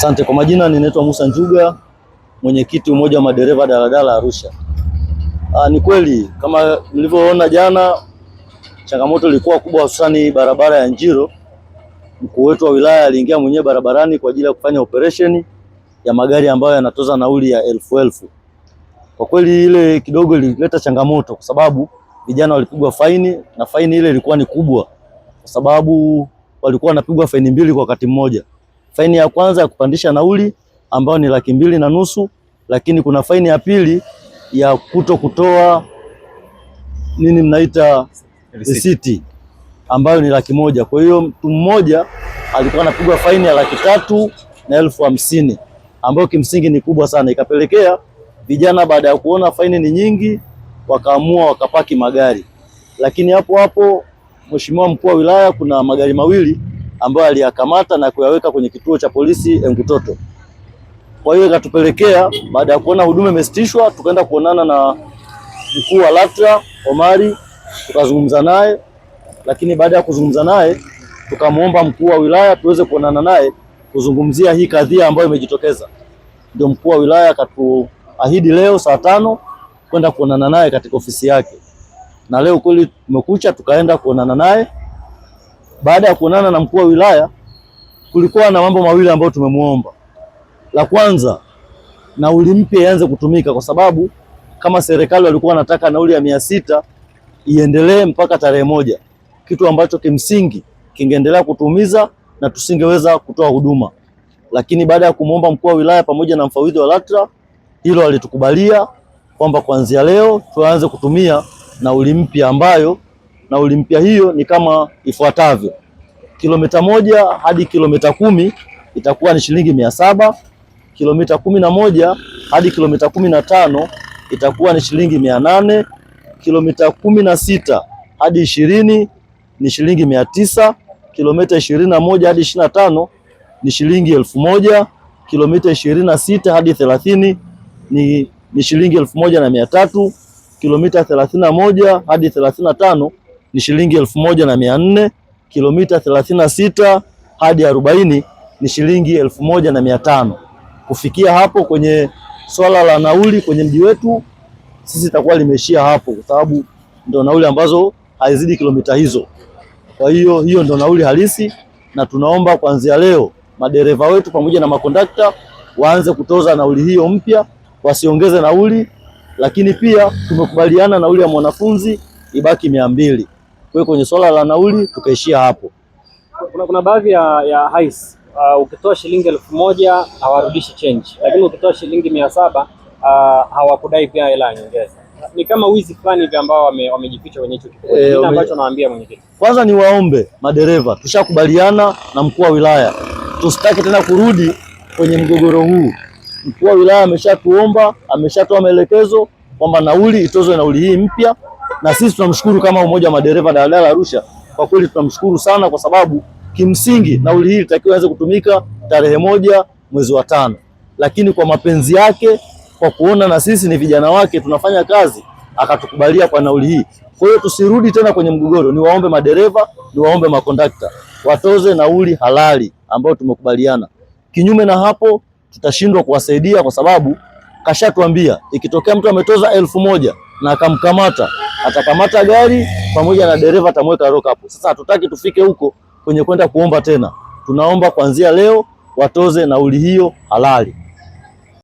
Asante. Kwa majina ninaitwa Musa Njuga, mwenyekiti umoja wa madereva daladala Arusha. Ni kweli kama mlivyoona jana, changamoto ilikuwa kubwa, hususani barabara ya Njiro. Mkuu wetu wa wilaya aliingia mwenyewe barabarani kwa ajili ya kufanya operation ya magari ambayo yanatoza nauli ya elfu. Kwa kweli ile kidogo ilileta changamoto, kwa sababu vijana walipigwa faini, na faini ile ilikuwa ni kubwa, kwa sababu walikuwa wanapigwa faini mbili kwa wakati mmoja. Faini ya kwanza ya kupandisha nauli ambayo ni 2,500, lakini kuna faini ya pili ya kutoa nini mnaita risiti ambayo ni 100,000. Kwa hiyo mtu mmoja alikuwa anapigwa faini ya 3,50,000 ambayo kimsingi ni kubwa sana. Ikapelekea vijana baada ya kuona faini ni nyingi wakaamua wakapaki magari, lakini hapo hapo Mheshimiwa mkuu wa wilaya kuna magari mawili ambayo aliyakamata na kuyaweka kwenye kituo cha polisi Engutoto. Kwa hiyo ikatupelekea baada ya kuona huduma imesitishwa, tukaenda kuonana na mkuu wa LATRA Omari, tukazungumza naye, lakini baada ya kuzungumza naye tukamwomba mkuu wa wilaya tuweze kuonana naye kuzungumzia hii kadhia ambayo imejitokeza. Ndio mkuu wa wilaya akatuahidi leo saa 5 kwenda kuonana naye katika ofisi yake, na leo kweli tumekucha tukaenda kuonana naye. Baada ya kuonana na mkuu wa wilaya, kulikuwa na mambo mawili ambayo tumemuomba. La kwanza, nauli mpya ianze kutumika, kwa sababu kama serikali walikuwa wanataka nauli ya 600 iendelee mpaka tarehe 1, kitu ambacho kimsingi kingeendelea kutumiza na tusingeweza kutoa huduma. Lakini baada ya kumuomba mkuu wa wilaya pamoja na mfawidhi wa LATRA, hilo alitukubalia kwamba kuanzia leo tuanze kutumia nauli mpya, ambayo nauli mpya hiyo ni kama ifuatavyo: kilomita 1 hadi kilomita 10 itakuwa ni shilingi 700, kilomita 11 hadi kilomita 15 itakuwa ni shilingi 800, kilomita 16 hadi 20 ni shilingi 900, kilomita 21 hadi 25 ni shilingi 1000, kilomita 26 hadi 30 ni shilingi 1300, kilomita 31 hadi 35 ni shilingi 1400, kilomita 36 hadi 40 ni shilingi 1500. Kufikia hapo kwenye swala la nauli kwenye mji wetu, sisi itakuwa limeishia hapo, kwa sababu ndio nauli ambazo haizidi kilomita hizo. Kwa hiyo ndio nauli halisi, na tunaomba kuanzia leo madereva wetu pamoja na makondakta waanze kutoza nauli hiyo mpya, wasiongeze nauli. Lakini pia tumekubaliana nauli ya mwanafunzi ibaki 200. Kwa hiyo kwenye swala la nauli tukaishia hapo. Kuna baadhi ya hais ukitoa shilingi 1,000 hawarudishi change, lakini ukitoa shilingi 700 hawakudai pia hela nyongeza. Ni kama wizi fulani hivi ambao wamejificha kwenye hicho kitu. Nini ambacho nawaambia mwenyekiti? Kwanza ni waombe madereva, tushakubaliana na mkuu wa wilaya, tusitaki tena kurudi kwenye mgogoro huu. Mkuu wa wilaya ameshatuomba, ameshatoa maelekezo kwamba nauli itozwe nauli hii mpya, na sisi tunamshukuru kama umoja wa madereva daladala Arusha. Kwa kweli tunamshukuru sana, kwa sababu kimsingi nauli hii itakiwa ianze kutumika tarehe 1 mwezi wa 5, lakini kwa mapenzi yake, kwa kuona na sisi ni vijana wake tunafanya kazi, akatukubalia kwa nauli hii. Kwa hiyo tusirudi tena kwenye mgogoro. Ni waombe madereva, ni waombe makondakta watoze nauli halali ambayo tumekubaliana. Kinyume na hapo tutashindwa kuwasaidia, kwa sababu kashatuambia ikitokea mtu ametoza 1,000 na akamkamata, atakamata gari pamoja na dereva, atamweka roka hapo. Sasa hatutaki tufike huko kwenye kwenda kuomba tena. Tunaomba kuanzia leo watoze nauli hiyo halali.